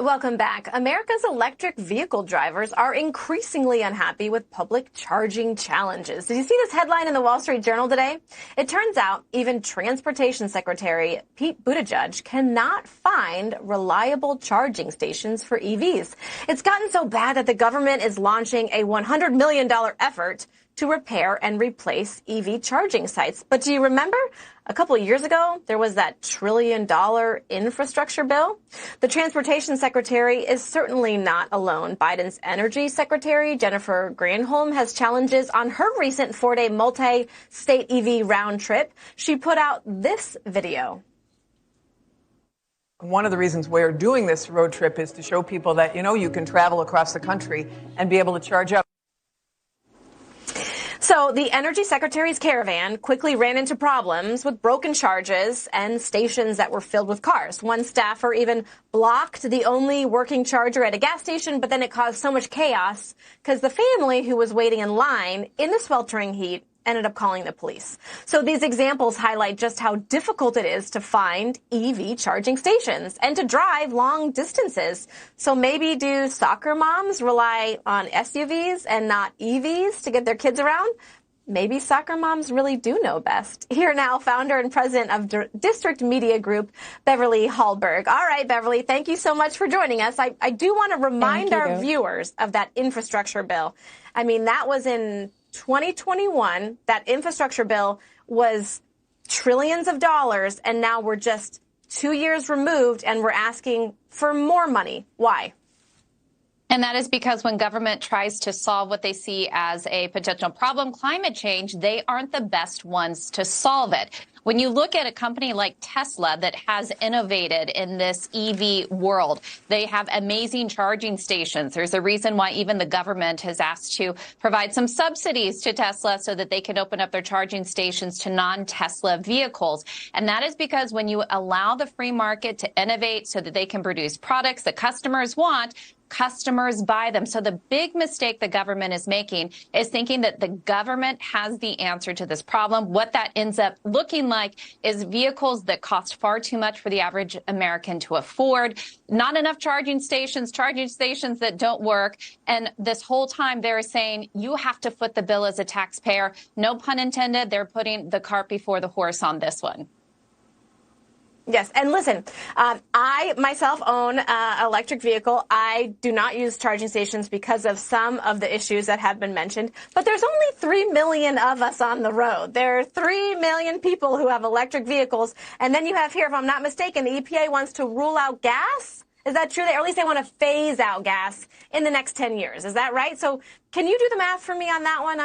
Welcome back. America's electric vehicle drivers are increasingly unhappy with public charging challenges. Did you see this headline in the Wall Street Journal today? It turns out even Transportation Secretary Pete Buttigieg cannot find reliable charging stations for EVs. It's gotten so bad that the government is launching a $100 million effort to repair and replace EV charging sites. But do you remember a couple of years ago, there was that $1 trillion infrastructure bill? The Transportation Secretary is certainly not alone. Biden's Energy Secretary, Jennifer Granholm, has challenges on her recent 4-day multi-state EV round trip. She put out this video. One of the reasons we're doing this road trip is to show people that, you can travel across the country and be able to charge up. So the Energy Secretary's caravan quickly ran into problems with broken charges and stations that were filled with cars. One staffer even blocked the only working charger at a gas station, but then it caused so much chaos because the family who was waiting in line in the sweltering heat ended up calling the police. So these examples highlight just how difficult it is to find EV charging stations and to drive long distances. So maybe do soccer moms rely on SUVs and not EVs to get their kids around? Maybe soccer moms really do know best. Here now, founder and president of District Media Group, Beverly Hallberg. All right, Beverly, thank you so much for joining us. I do want to remind our viewers of that infrastructure bill. I mean, that was in 2021, that infrastructure bill was trillions of dollars, and now we're just 2 years removed, and we're asking for more money. Why? And that is because when government tries to solve what they see as a potential problem, climate change, they aren't the best ones to solve it. When you look at a company like Tesla that has innovated in this EV world, they have amazing charging stations. There's a reason why even the government has asked to provide some subsidies to Tesla so that they can open up their charging stations to non-Tesla vehicles. And that is because when you allow the free market to innovate so that they can produce products that customers want, customers buy them. So the big mistake the government is making is thinking that the government has the answer to this problem. What that ends up looking like is vehicles that cost far too much for the average American to afford, not enough charging stations that don't work. And this whole time they're saying you have to foot the bill as a taxpayer. No pun intended. They're putting the cart before the horse on this one. Yes. And listen, I myself own an electric vehicle. I do not use charging stations because of some of the issues that have been mentioned. But there's only 3 million of us on the road. There are 3 million people who have electric vehicles. And then you have here, if I'm not mistaken, the EPA wants to rule out gas. Is that true? Or at least they want to phase out gas in the next 10 years. Is that right? So can you do the math for me on that one?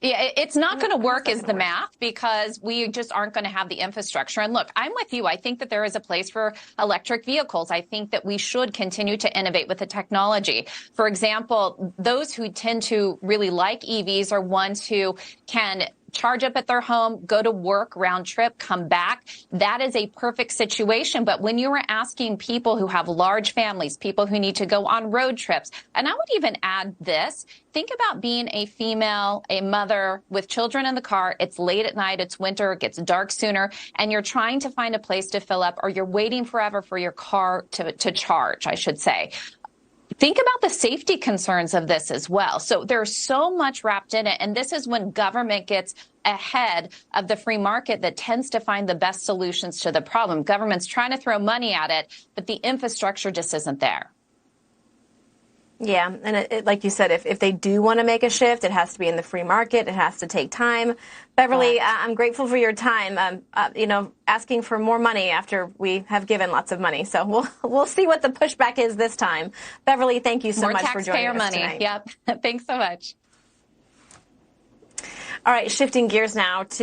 Yeah, it's not going to work as the math because we just aren't going to have the infrastructure. And look, I'm with you. I think that there is a place for electric vehicles. I think that we should continue to innovate with the technology. For example, those who tend to really like EVs are ones who can charge up at their home, go to work, round trip, come back. That is a perfect situation. But when you are asking people who have large families, people who need to go on road trips, and I would even add this, think about being a female, a mother with children in the car. It's late at night, it's winter, it gets dark sooner, and you're trying to find a place to fill up, or you're waiting forever for your car to charge, I should say. Think about the safety concerns of this as well. So there's so much wrapped in it. And this is when government gets ahead of the free market that tends to find the best solutions to the problem. Government's trying to throw money at it, but the infrastructure just isn't there. Yeah. And like you said, if they do want to make a shift, it has to be in the free market. It has to take time. Beverly, I'm grateful for your time, asking for more money after we have given lots of money. So we'll see what the pushback is this time. Beverly, thank you so much for joining us tonight. More taxpayer money. Yep. Thanks so much. All right. Shifting gears now to